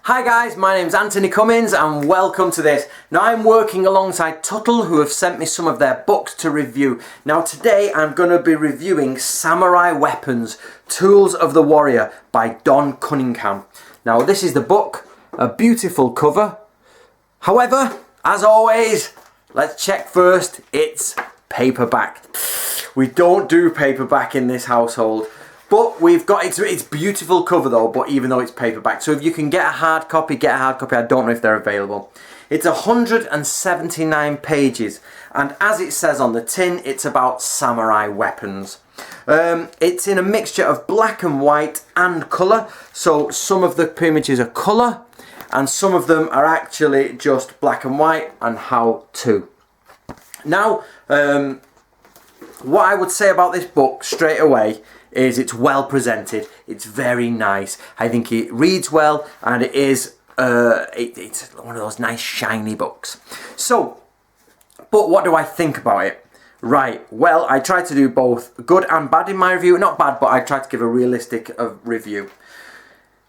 Hi guys, my name's Anthony Cummins and welcome to this. Now I'm working alongside Tuttle, who have sent me some of their books to review. Now today I'm going to be reviewing Samurai Weapons, Tools of the Warrior by Don Cunningham. Now this is the book, a beautiful cover. However, as always, let's check first, it's paperback. We don't do paperback in this household. But we've got, it's beautiful cover though, but even though it's paperback. So if you can get a hard copy, get a hard copy. I don't know if they're available. It's 179 pages. And as it says on the tin, it's about samurai weapons. It's in a mixture of black and white and colour. So some of the images are colour and some of them are actually just black and white and how to. Now, what I would say about this book straight away is it's well presented, it's very nice. I think it reads well and it is it's one of those nice shiny books. So, but what do I think about it? Right, well, I tried to do both good and bad in my review. Not bad, but I tried to give a realistic review.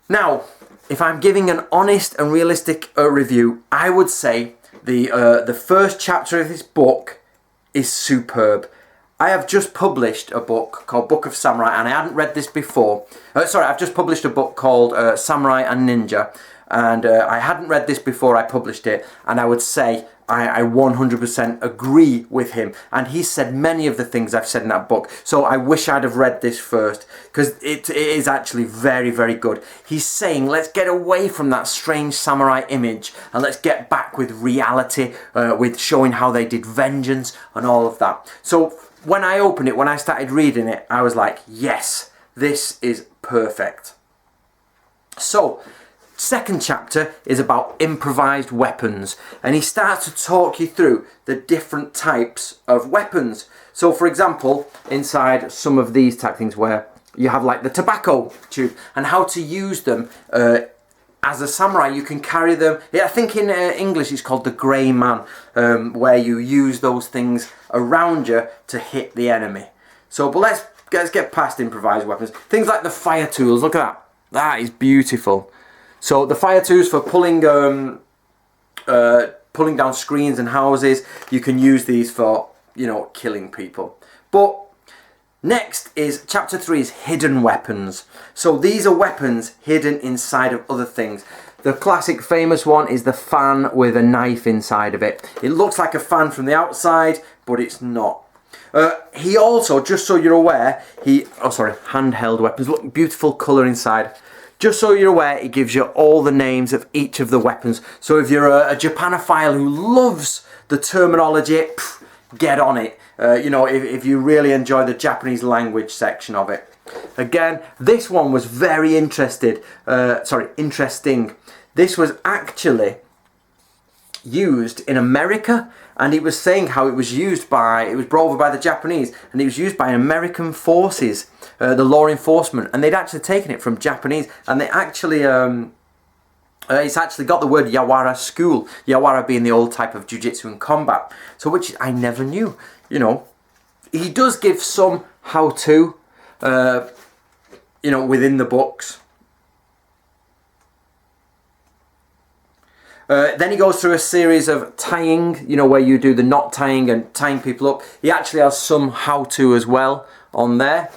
Now, if I'm giving an honest and realistic review, I would say the first chapter of this book is superb. I have just published a book called Book of Samurai, and I hadn't read this before. I've just published a book called Samurai and Ninja, and I hadn't read this before I published it, and I would say I 100% agree with him. And he said many of the things I've said in that book, so I wish I'd have read this first, because it is actually very, very good. He's saying, let's get away from that strange samurai image, and let's get back with reality, with showing how they did vengeance and all of that. So when I opened it, when I started reading it, I was like, yes, this is perfect. So, second chapter is about improvised weapons, and he starts to talk you through the different types of weapons. So for example, inside some of these type things where you have like the tobacco tube and how to use them as a samurai. You can carry them, I think in English it's called the grey man, where you use those things around you to hit the enemy. So, but let's get past improvised weapons. Things like the fire tools, look at that. That is beautiful. So the fire tools for pulling down screens and houses. You can use these for, you know, killing people. But next is chapter 3 is hidden weapons. So these are weapons hidden inside of other things. The classic famous one is the fan with a knife inside of it. It looks like a fan from the outside, but it's not. He also, just so you're aware, handheld weapons. Look, beautiful colour inside. Just so you're aware, it gives you all the names of each of the weapons. So if you're a Japanophile who loves the terminology, get on it. You know, if you really enjoy the Japanese language section of it. Again, this one was very interesting. This was actually used in America, and he was saying how it was brought over by the Japanese, and it was used by American forces, the law enforcement, and they'd actually taken it from Japanese, and they actually it's actually got the word Yawara school, Yawara being the old type of jiu-jitsu and combat, so which I never knew. You know, he does give some how-to, you know, within the books. Then he goes through a series of tying, you know, where you do the knot tying and tying people up. He actually has some how-to as well on there.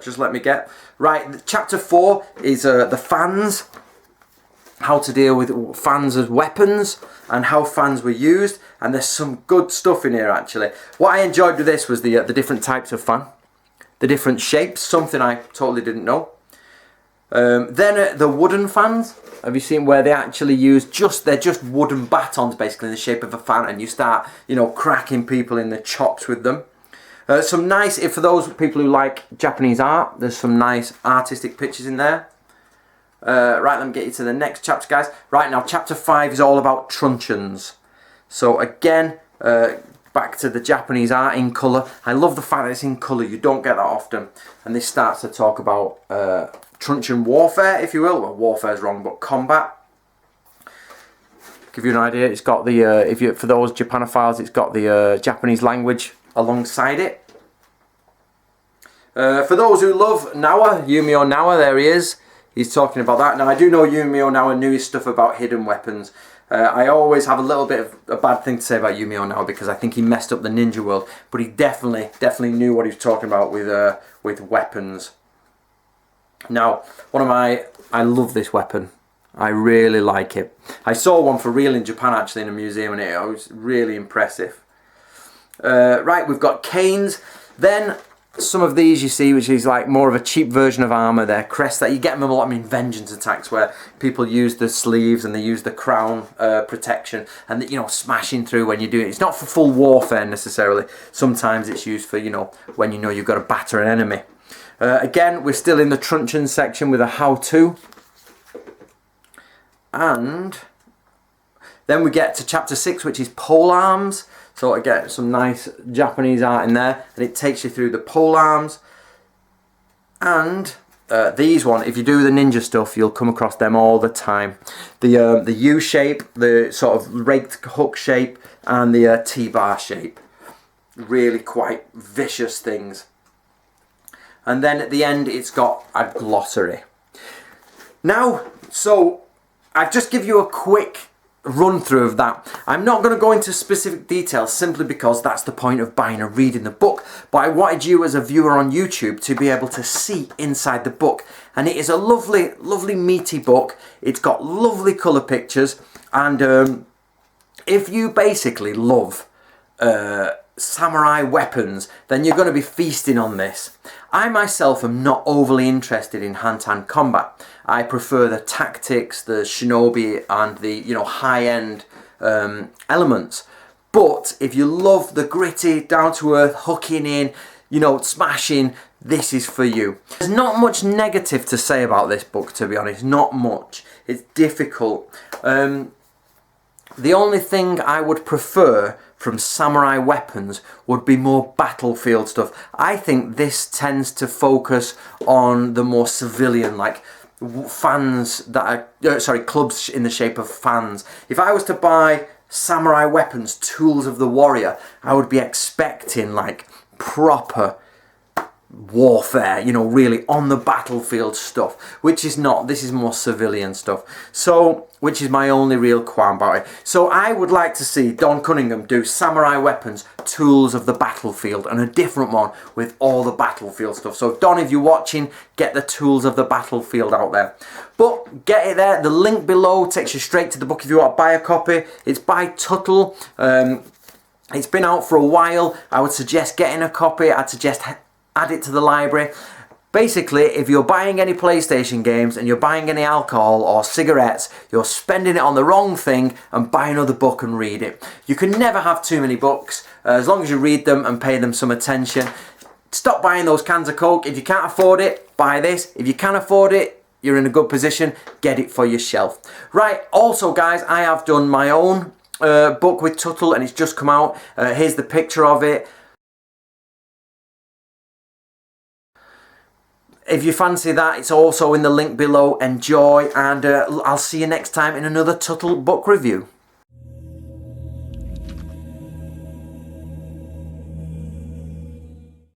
Just let me get... Right, chapter 4 is the fans. How to deal with fans as weapons and how fans were used. And there's some good stuff in here, actually. What I enjoyed with this was the different types of fan. The different shapes, something I totally didn't know. Then the wooden fans. Have you seen where they actually use they're just wooden batons basically in the shape of a fan, and you start, you know, cracking people in the chops with them. Some nice, for those people who like Japanese art, there's some nice artistic pictures in there. Right, let me get you to the next chapter, guys. Right, now chapter 5 is all about truncheons. So again, back to the Japanese art in colour. I love the fact that it's in colour, you don't get that often. And this starts to talk about truncheon warfare, if you will. Well, warfare is wrong, but combat. Give you an idea, it's got the, for those Japanophiles, it's got the Japanese language alongside it. For those who love Nawa, Yumio Nawa, there he is. he's talking about that. Now I do know Yumio now and knew his stuff about hidden weapons. I always have a little bit of a bad thing to say about Yumio now because I think he messed up the ninja world, but he definitely knew what he was talking about with weapons. Now, I love this weapon. I really like it. I saw one for real in Japan actually in a museum, and it was really impressive. Right, we've got canes. Then some of these you see, which is like more of a cheap version of armour. They're crests that you get them a lot in vengeance attacks where people use the sleeves and they use the crown protection and, you know, smashing through when you do it. It's not for full warfare necessarily. Sometimes it's used for, you know, when you know you've got to batter an enemy. Again, we're still in the truncheon section with a how-to. And then we get to chapter 6, which is polearms. So again, some nice Japanese art in there, and it takes you through the polearms. And these one, if you do the ninja stuff, you'll come across them all the time. The U shape, the sort of raked hook shape, and the T-bar shape. Really quite vicious things. And then at the end, it's got a glossary. Now, so I've just give you a quick run through of that. I'm not going to go into specific details simply because that's the point of buying and reading the book, but I wanted you as a viewer on YouTube to be able to see inside the book, and it is a lovely meaty book. It's got lovely colour pictures, and if you basically love samurai weapons, then you're going to be feasting on this. I myself am not overly interested in hand-to-hand combat. I prefer the tactics, the shinobi, and the, you know, high-end elements. But if you love the gritty, down-to-earth, hooking in, you know, smashing, this is for you. There's not much negative to say about this book, to be honest. Not much. It's difficult. The only thing I would prefer from samurai weapons would be more battlefield stuff. I think this tends to focus on the more civilian, like fans that are, clubs in the shape of fans. If I was to buy samurai weapons, tools of the warrior, I would be expecting like proper warfare, you know, really on the battlefield stuff, which is not. This is more civilian stuff, so which is my only real qualm about it. So I would like to see Don Cunningham do samurai weapons, tools of the battlefield, and a different one with all the battlefield stuff. So Don, if you're watching, get the tools of the battlefield out there. But get it there. The link below takes you straight to the book if you want to buy a copy. It's by Tuttle. It's been out for a while. I would suggest getting a copy. I'd suggest add it to the library. Basically, if you're buying any PlayStation games and you're buying any alcohol or cigarettes, you're spending it on the wrong thing, and buy another book and read it. You can never have too many books, as long as you read them and pay them some attention. Stop buying those cans of Coke. If you can't afford it, buy this. If you can afford it, you're in a good position, get it for your shelf. Right, also guys, I have done my own book with Tuttle, and it's just come out. Here's the picture of it. If you fancy that, it's also in the link below. Enjoy, and I'll see you next time in another Tuttle book review.